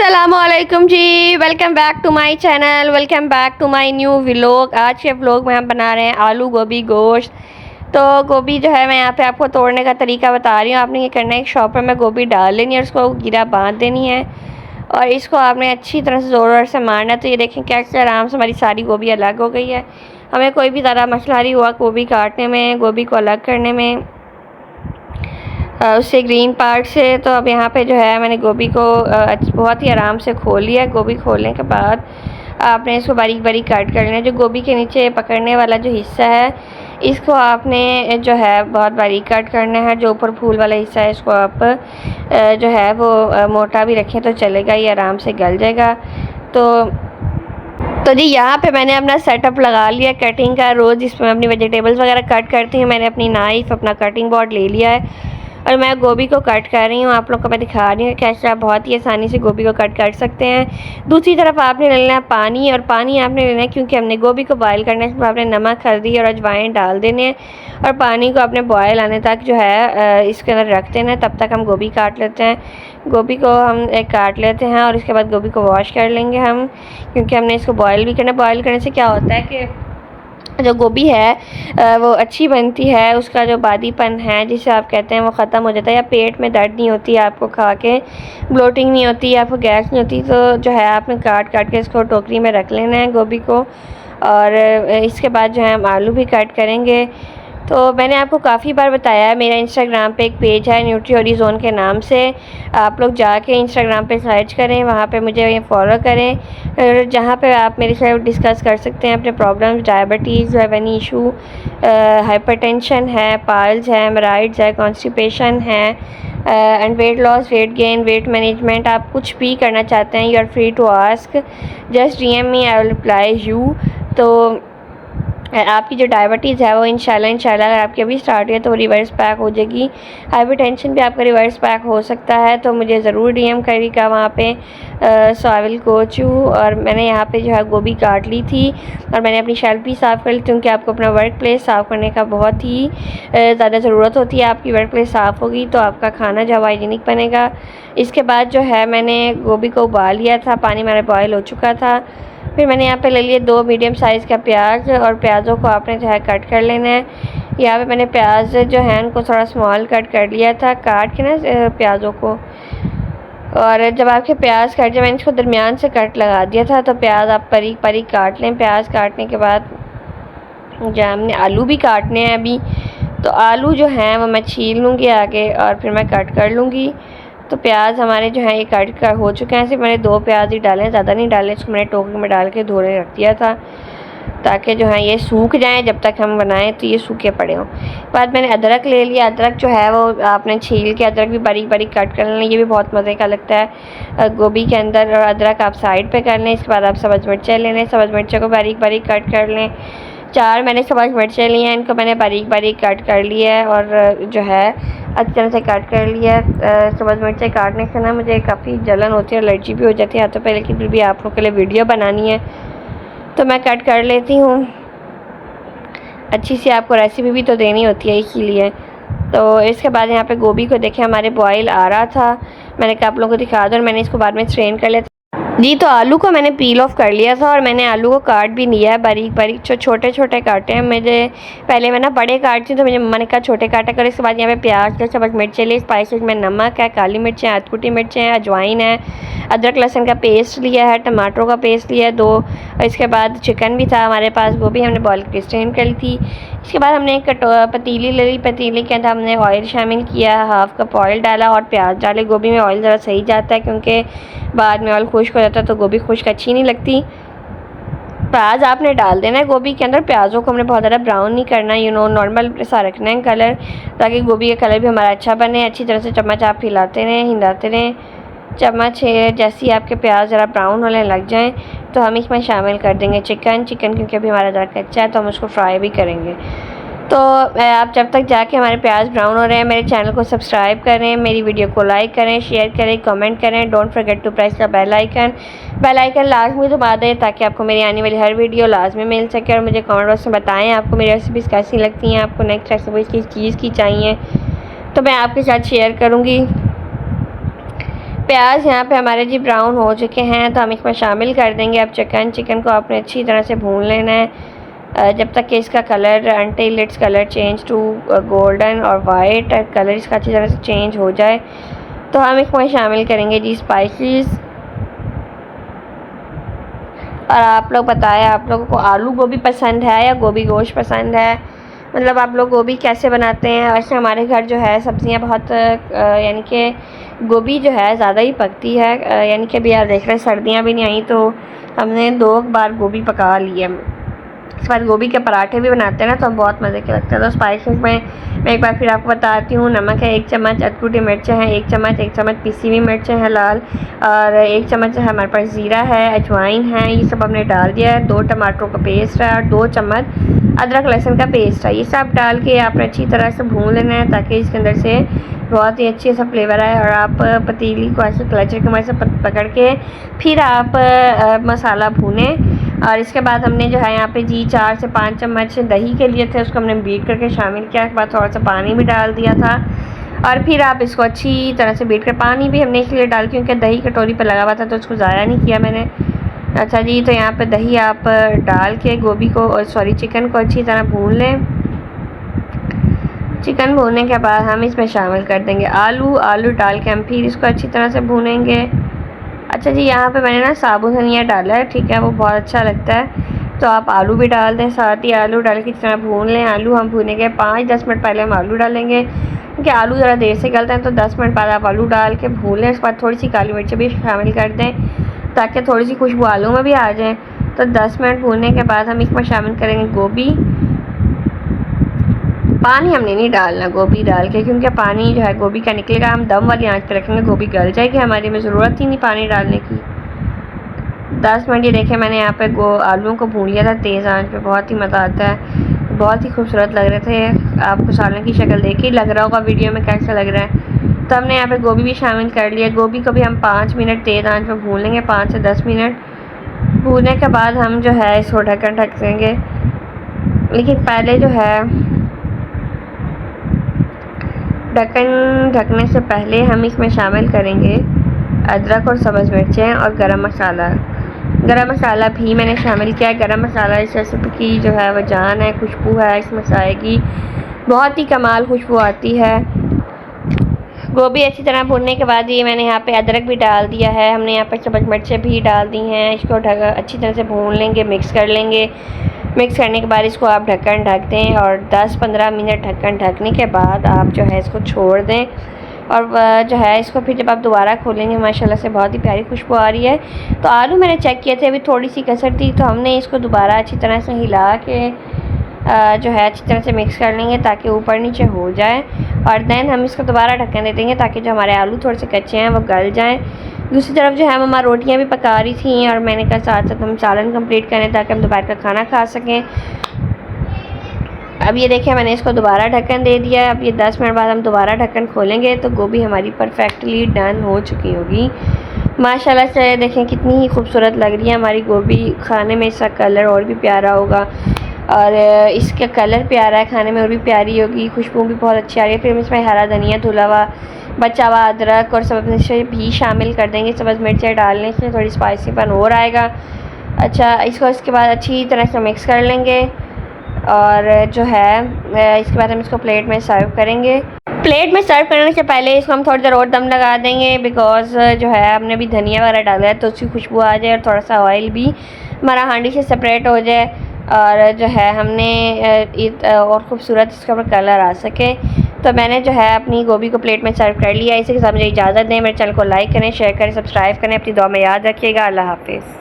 अस्सलामुअलैकुम जी, welcome back to my channel, welcome back to my new vlog. आज के व्लॉग में हम बना रहे हैं आलू गोभी गोश्त। तो गोभी जो है मैं यहाँ पे आपको तोड़ने का तरीका बता रही हूँ। आपने ये करना है, एक शॉपर में गोभी डाल लेनी है और उसको गिरा बांध देनी है और इसको आपने अच्छी तरह से ज़ोर से मारना है। तो ये देखें कैसे आराम से हमारी सारी गोभी अलग हो गई है। हमें कोई भी ज़्यादा मसला नहीं हुआ गोभी काटने में, गोभी को अलग करने में, उससे ग्रीन पार्ट से। तो अब यहाँ पे जो है मैंने गोभी को बहुत ही आराम से खोल लिया। गोभी खोलने के बाद आपने इसको बारीक बारीक काट कर लेना है। जो गोभी के नीचे पकड़ने वाला जो हिस्सा है इसको आपने जो है बहुत बारीक काट करना है। जो ऊपर फूल वाला हिस्सा है इसको आप जो है वो मोटा भी रखें तो चलेगा, ये आराम से गल जाएगा। तो जी यहाँ पे मैंने अपना सेटअप लगा लिया कटिंग का। रोज़ जिसमें अपनी वेजिटेबल्स वगैरह कट करती हूँ, मैंने अपनी नाइफ़, अपना कटिंग बोर्ड ले लिया है और मैं गोभी को कट कर रही हूँ। आप लोग को मैं दिखा रही हूँ कैसे आप बहुत ही आसानी से गोभी को कट कर सकते हैं। दूसरी तरफ आपने ले लेना है पानी, और पानी आपने लेना है क्योंकि हमने गोभी को बॉयल करना है। इसमें आपने नमक, हल्दी और अजवाइन डाल देने हैं और पानी को आपने बॉयल आने तक जो है इसके अंदर रख देना है। तब तक हम गोभी काट लेते हैं। गोभी को हम काट लेते हैं और इसके बाद गोभी को वॉश कर लेंगे हम, क्योंकि हमने इसको बॉयल भी करना है। बॉयल करने से क्या होता है कि जो गोभी है वो अच्छी बनती है, उसका जो बादीपन है जिसे आप कहते हैं वो ख़त्म हो जाता है, या पेट में दर्द नहीं होती है आपको खा के, ब्लोटिंग नहीं होती, आपको गैस नहीं होती। तो जो है आपने काट काट के इसको टोकरी में रख लेना है गोभी को। और इसके बाद जो है हम आलू भी कट करेंगे। तो मैंने आपको काफ़ी बार बताया है, मेरा इंस्टाग्राम पे एक पेज है न्यूट्री-ओरिज़ोन के नाम से। आप लोग जाके इंस्टाग्राम पे सर्च करें, वहाँ पे मुझे फॉलो करें, जहाँ पे आप मेरे साथ डिस्कस कर सकते हैं अपने problems, diabetes, any issue, hypertension है, पाइल्स है, हेमराइड्स है, कॉन्स्टिपेशन है, and weight loss, weight gain, weight management. आप कुछ भी करना चाहते हैं, you are free to ask, just DM me, I will reply you. तो आपकी जो डायबिटीज़ है वो इंशाल्लाह अगर आपकी अभी स्टार्ट हुई है तो वो रिवर्स बैक हो जाएगी। हाइपरटेंशन भी आपका रिवर्स बैक हो सकता है, तो मुझे ज़रूर DM करिएगा वहाँ पे। सो आई विल कोच यू। और मैंने यहाँ पे जो है गोभी काट ली थी और मैंने अपनी शेल्फ भी साफ़ कर ली, क्योंकि आपको अपना वर्क प्लेस साफ़ करने का बहुत ही ज़्यादा ज़रूरत होती है। आपकी वर्क प्लेस साफ़ होगी तो आपका खाना जो हाइजीनिक बनेगा। इसके बाद जो है मैंने गोभी को उबाल लिया था, पानी मेरा बॉयल हो चुका था। फिर मैंने यहाँ पे ले लिए 2 मीडियम साइज़ का प्याज, और प्याज़ों को आपने जो है कट कर लेना है। यहाँ पे मैंने प्याज जो है उनको थोड़ा स्मॉल कट कर लिया था, काट के ना प्याज़ों को। और जब आपके प्याज कट जाए, मैंने इसको दरमियान से कट लगा दिया था। तो प्याज आप बारीक बारीक काट लें। प्याज काटने के बाद जो हमने आलू भी काटने हैं अभी, तो आलू जो हैं वो मैं छील लूँगी आगे और फिर मैं कट कर लूँगी। तो प्याज हमारे जो है ये कट कर हो चुके हैं। सिर्फ मैंने 2 प्याज ही डाले, ज़्यादा नहीं डाले। इसको मैंने टोकरी में डाल के धोने रख दिया था ताकि जो है ये सूख जाएं। जब तक हम बनाएं तो ये सूखे पड़े हों। बाद मैंने अदरक ले लिया। अदरक जो है वो आपने छील के अदरक भी बारीक बारीक कट कर लेना, ये भी बहुत मज़े का लगता है गोभी के अंदर। और अदरक आप साइड पे कर लें। इसके बाद आप सब्ज़ मिर्चें ले लें, सब्ज़ मिर्चें को बारीक बारीक कट कर लें। 4 मैंने सब्ज़ मिर्चें ली हैं, इनको मैंने बारीक बारीक कट कर लिया है और जो है अच्छी तरह से कट कर लिया है। सब्ज़ मिर्चें काटने से ना मुझे काफ़ी जलन होती है, एलर्जी भी हो जाती है हाथों पे, लेकिन फिर भी आप लोग के लिए वीडियो बनानी है तो मैं कट कर लेती हूँ। अच्छी सी आपको रेसिपी भी तो देनी होती है, इसीलिए। तो इसके बाद यहाँ पे गोभी को देखें हमारे बॉयल आ रहा था, मैंने कहा आप लोगों को दिखा दूँ, और मैंने इसको बाद में स्ट्रेन कर लिया था जी। तो आलू को मैंने पील ऑफ कर लिया था और मैंने आलू को काट भी लिया है बारीक बारीक, छोटे छोटे काटे हैं। मुझे पहले मैं ना बड़े काटती तो मुझे मम्मा ने कहा छोटे काटा करो। इसके बाद यहाँ पे प्याज, सब्ज़ मिर्चें ली, स्पाइसेस में नमक है, काली मिर्चें, आधकुटी मिर्चें हैं, अजवाइन है, अदरक लहसुन का पेस्ट लिया है, टमाटरों का पेस्ट लिया है 2। और इसके बाद चिकन भी था हमारे पास, वो भी हमने बॉयल करके स्ट्रेन कर ली थी। इसके बाद हमने एक पतीली ले ली। पतीली के अंदर हमने ऑयल शामिल किया, हाफ कप ऑयल डाला और प्याज डाले। गोभी में ऑयल ज़रा सही जाता है, क्योंकि बाद में ऑयल खुश्क हो जाता है तो गोभी खुश्क अच्छी नहीं लगती। प्याज आपने डाल देना है गोभी के अंदर। प्याज़ों को हमने बहुत ज़्यादा ब्राउन नहीं करना, नॉर्मल सा रखना है कलर, ताकि गोभी का कलर भी हमारा अच्छा बने। अच्छी तरह से चम्मच आप हिलाते रहें, हिलाते रहें। चम्मच है जैसे ही आपके प्याज ज़रा ब्राउन होने लग जाएं तो हम इसमें शामिल कर देंगे चिकन। क्योंकि अभी हमारा ज़रा कच्चा है तो हम उसको फ्राई भी करेंगे। तो आप जब तक जाके हमारे प्याज ब्राउन हो रहे हैं, मेरे चैनल को सब्सक्राइब करें, मेरी वीडियो को लाइक करें, शेयर करें, कमेंट करें। Don't forget to press the bell icon लाजमी दबा दें ताकि आपको मेरी आने वाली हर वीडियो लाजमी मिल सके। और मुझे कमेंट बॉक्स में बताएं आपको मेरी रेसिपीज़ कैसी लगती हैं, आपको नेक्स्ट रेसिपीज़ किस चीज़ की चाहिए, तो मैं आपके साथ शेयर करूँगी। प्याज यहाँ पे हमारे जी ब्राउन हो चुके हैं, तो हम इसमें शामिल कर देंगे अब चिकन को आपने अच्छी तरह से भून लेना है जब तक कि इसका colour until it's colour change to golden और वाइट कलर इसका अच्छी तरह से चेंज हो जाए। तो हम इसमें शामिल करेंगे जी स्पाइसेस। और आप लोग बताएं आप लोगों को आलू गोभी पसंद है या गोभी गोश्त पसंद है, मतलब आप लोग गोभी कैसे बनाते हैं। वैसे हमारे घर जो है सब्ज़ियाँ बहुत यानी कि गोभी जो है ज़्यादा ही पकती है, यानी कि अभी आप देख रहे हैं सर्दियाँ भी नहीं आई तो हमने 2 बार गोभी पका ली है। इस बार गोभी के पराठे भी बनाते हैं ना, तो बहुत मज़े के लगते हैं। तो स्पाइसेस में मैं एक बार फिर आपको बताती हूँ। नमक है 1 चम्मच, अदकुटी मिर्चें हैं 1 चम्मच पिसी हुई मिर्चें हैं लाल, और 1 चम्मच हमारे पास ज़ीरा है, अजवाइन है, ये सब हमने डाल दिया है। 2 टमाटरों का पेस्ट है और 2 चम्मच अदरक लहसुन का पेस्ट है। ये सब डाल के आपने अच्छी तरह से भून लेना है ताकि इसके अंदर से बहुत ही अच्छी सा फ्लेवर आए। और आप पतीली को ऐसे क्लचर की मदद से पकड़ के फिर आप मसाला भूनें। और इसके बाद हमने जो है यहाँ पे जी 4 से 5 चम्मच दही के लिए थे, उसको हमने बीट करके शामिल किया। उसके बाद थोड़ा सा पानी भी डाल दिया था और फिर आप इसको अच्छी तरह से बीट कर, पानी भी हमने इसलिए डाल क्योंकि दही कटोरी पर लगा हुआ था तो उसको ज़ाया नहीं किया मैंने। अच्छा जी, तो यहाँ पे दही आप डाल के गोभी को चिकन को अच्छी तरह भून लें। चिकन भूनने के बाद हम इसमें शामिल कर देंगे आलू डाल के हम फिर इसको अच्छी तरह से भूनेंगे। अच्छा जी, यहाँ पे मैंने ना साबुत धनिया डाला है, ठीक है, वो बहुत अच्छा लगता है। तो आप आलू भी डाल दें, साथ ही आलू डाल के इस तरह भून लें। आलू हम भूनेंगे 5-10 मिनट पहले हम आलू डालेंगे क्योंकि आलू ज़रा देर से गलते हैं, तो 10 मिनट बाद आप आलू डाल के भून लें। उसके बाद थोड़ी सी काली मिर्च भी शामिल कर दें ताकि थोड़ी सी खुशबू आलू में भी आ जाए। तो 10 मिनट भूनने के बाद हम इसमें शामिल करेंगे गोभी। पानी हमने नहीं डालना गोभी डाल के क्योंकि पानी जो है गोभी का निकलेगा, हम दम वाली आंच पे रखेंगे, गोभी गल जाएगी हमारी, में ज़रूरत ही नहीं पानी डालने की। 10 मिनट ये देखें मैंने यहाँ पे आलूओं को भून लिया था तेज़ आंच पे, बहुत ही मज़ा आता है, बहुत ही खूबसूरत लग रहे थे। आपको सालन की शक्ल देख ही लग रहा होगा वीडियो में कैसा लग रहा है। तो हमने यहाँ पे गोभी भी शामिल कर लिया। गोभी को भी हम 5 मिनट तेज़ आंच पे भून लेंगे, 5 से 10 मिनट भूनने के बाद हम जो है इसको ढक देंगे। लेकिन पहले जो है ढकने से पहले हम इसमें शामिल करेंगे अदरक और सब्ज़ मिर्चें और गरम मसाला भी मैंने शामिल किया है। गरम मसाला इस रेसिपी की जो है वह जान है, खुशबू है इस मसाले की, बहुत ही कमाल खुशबू आती है। गोभी अच्छी तरह भूनने के बाद ये मैंने यहाँ पे अदरक भी डाल दिया है, हमने यहाँ पर सब्ज़ मिर्चें भी डाल दी हैं। इसको अच्छी तरह से भून लेंगे, मिक्स कर लेंगे। मिक्स करने के बाद इसको आप ढक्कन ढक दें और 10-15 मिनट ढक्कन ढकने के बाद आप जो है इसको छोड़ दें। और जो है इसको फिर जब आप दोबारा खोलेंगे माशाल्लाह से बहुत ही प्यारी खुशबू आ रही है। तो आलू मैंने चेक किए थे, अभी थोड़ी सी कसर थी, तो हमने इसको दोबारा अच्छी तरह से हिला के जो है अच्छी तरह से मिक्स कर लेंगे ताकि ऊपर नीचे हो जाए। और देन हम इसको दोबारा ढक्कन दे देंगे ताकि जो हमारे आलू थोड़े से कच्चे हैं वो गल जाएँ। दूसरी तरफ जो है मम्मा रोटियां भी पका रही थी और मैंने कहा साथ साथ हम सालन कंप्लीट करें ताकि हम दोपहर का खाना खा सकें। अब ये देखिए मैंने इसको दोबारा ढक्कन दे दिया है। अब ये 10 मिनट बाद हम दोबारा ढक्कन खोलेंगे तो गोभी हमारी परफेक्टली डन हो चुकी होगी। माशाल्लाह से देखें कितनी ही खूबसूरत लग रही है हमारी गोभी, खाने में इसका कलर और भी प्यारा होगा और इसका कलर प्यारा है, खाने में और भी प्यारी होगी, खुशबू भी बहुत अच्छी आ रही है। फिर हम इसमें हरा धनिया, धुला हुआ बचा हुआ अदरक और सब्ज़ मिर्चें भी शामिल कर देंगे। सब्ज़ मिर्चें डालने से थोड़ी स्पाइसीपन और आएगा। अच्छा, इसको इसके बाद अच्छी तरह से मिक्स कर लेंगे और जो है इसके बाद हम इसको प्लेट में सर्व करेंगे। प्लेट में सर्व करने से पहले इसको हम थोड़ी देर और दम लगा देंगे बिकॉज़ जो है हमने भी धनिया वगैरह डाला है तो उसकी खुशबू आ जाए और थोड़ा सा ऑयल भी हमारा हांडी से सेपरेट हो जाए और जो है हमने और ख़ूबसूरत इसका कलर आ सके। तो मैंने जो है अपनी गोभी को प्लेट में सर्व कर लिया। इसी के साथ मुझे इजाज़त दें। मेरे चैनल को लाइक करें, शेयर करें, सब्सक्राइब करें। अपनी दुआ में याद रखिएगा। अल्लाह हाफ़िज़।